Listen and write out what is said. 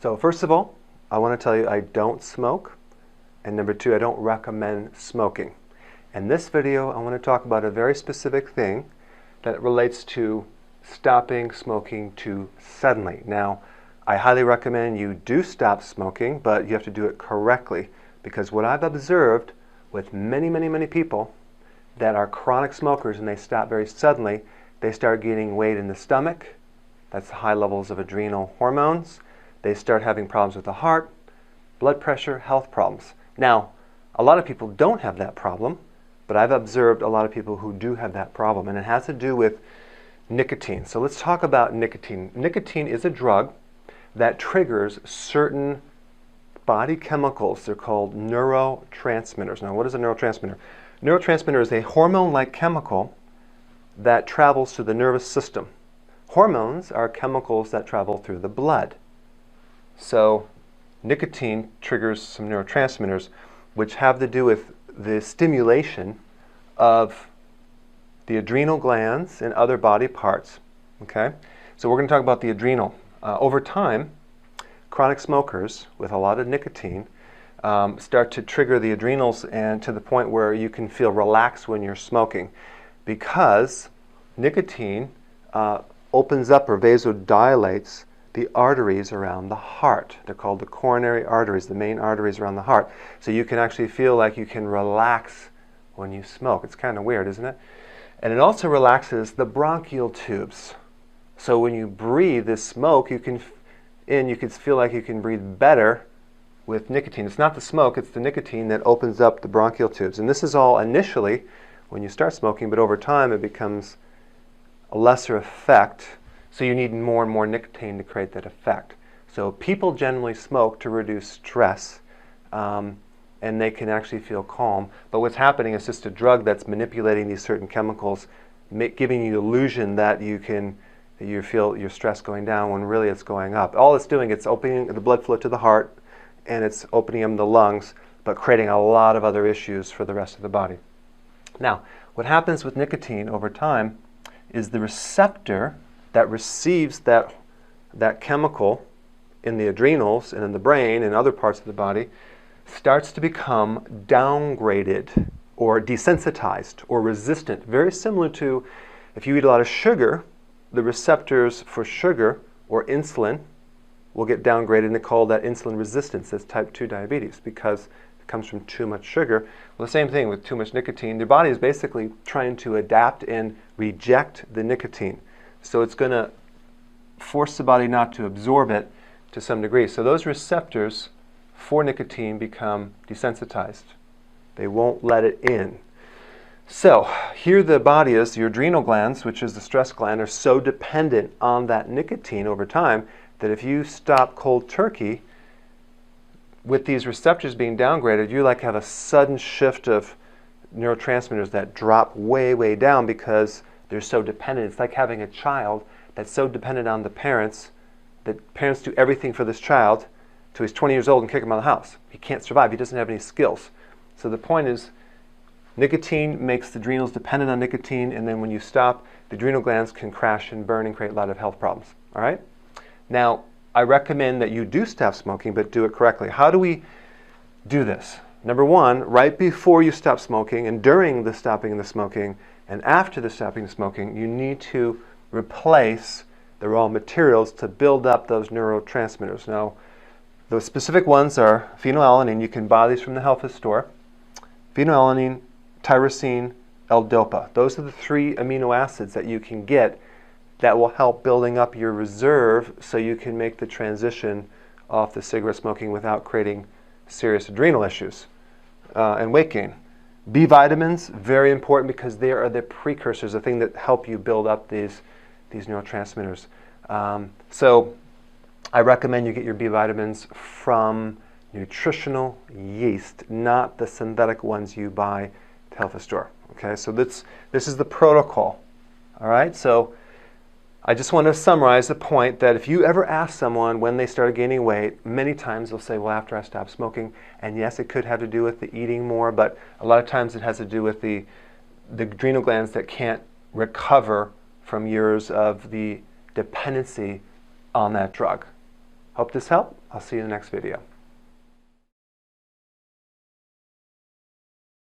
So first of all, I want to tell you I don't smoke, and number two, I don't recommend smoking. In this video, I want to talk about a very specific thing that relates to stopping smoking too suddenly. Now, I highly recommend you do stop smoking, but you have to do it correctly, because what I've observed with many people that are chronic smokers and they stop very suddenly, they start gaining weight in the stomach. That's high levels of adrenal hormones. They start having problems with the heart, blood pressure, health problems. Now, a lot of people don't have that problem, but I've observed a lot of people who do have that problem, and it has to do with nicotine. So let's talk about nicotine. Nicotine is a drug that triggers certain body chemicals. They're called neurotransmitters. Now, what is a neurotransmitter? Neurotransmitter is a hormone-like chemical that travels through the nervous system. Hormones are chemicals that travel through the blood. So nicotine triggers some neurotransmitters which have to do with the stimulation of the adrenal glands and other body parts. Okay? So we're going to talk about the adrenal. Over time, chronic smokers with a lot of nicotine start to trigger the adrenals, and to the point where you can feel relaxed when you're smoking, because nicotine opens up or vasodilates the arteries around the heart. They're called the coronary arteries, the main arteries around the heart. So you can actually feel like you can relax when you smoke. It's kind of weird, isn't it? And it also relaxes the bronchial tubes. So when you breathe this smoke, you can feel like you can breathe better with nicotine. It's not the smoke, it's the nicotine that opens up the bronchial tubes. And this is all initially when you start smoking, but over time it becomes a lesser effect. So you need more and more nicotine to create that effect. So people generally smoke to reduce stress, and they can actually feel calm. But what's happening is just a drug that's manipulating these certain chemicals, giving you the illusion that you feel your stress going down when really it's going up. All it's doing, it's opening the blood flow to the heart, and it's opening up the lungs, but creating a lot of other issues for the rest of the body. Now, what happens with nicotine over time is the receptor that receives that chemical in the adrenals and in the brain and other parts of the body starts to become downgraded or desensitized or resistant. Very similar to if you eat a lot of sugar, the receptors for sugar or insulin will get downgraded, and they call that insulin resistance. That's type 2 diabetes, because it comes from too much sugar. Well, the same thing with too much nicotine. Your body is basically trying to adapt and reject the nicotine. So it's going to force the body not to absorb it to some degree. So those receptors for nicotine become desensitized. They won't let it in. So here the body is, your adrenal glands, which is the stress gland, are so dependent on that nicotine over time that if you stop cold turkey, with these receptors being downgraded, you like have a sudden shift of neurotransmitters that drop way down because they're so dependent. It's like having a child that's so dependent on the parents that parents do everything for this child till he's 20 years old and kick him out of the house. He can't survive. He doesn't have any skills. So the point is, nicotine makes the adrenals dependent on nicotine, and then when you stop, the adrenal glands can crash and burn and create a lot of health problems. All right? Now, I recommend that you do stop smoking, but do it correctly. How do we do this? Number one, right before you stop smoking and during the stopping of the smoking and after the stopping of smoking, you need to replace the raw materials to build up those neurotransmitters. Now, the specific ones are phenylalanine. You can buy these from the health food store. Phenylalanine, tyrosine, L-dopa. Those are the 3 amino acids that you can get that will help building up your reserve so you can make the transition off the cigarette smoking without creating serious adrenal issues and weight gain. B vitamins, very important, because they are the precursors, the thing that help you build up these neurotransmitters. So I recommend you get your B vitamins from nutritional yeast, not the synthetic ones you buy at the health food store. Okay, so this is the protocol. All right, so I just want to summarize the point that if you ever ask someone when they started gaining weight, many times they'll say, well, after I stopped smoking. And yes, it could have to do with the eating more, but a lot of times it has to do with the adrenal glands that can't recover from years of the dependency on that drug. Hope this helped. I'll see you in the next video.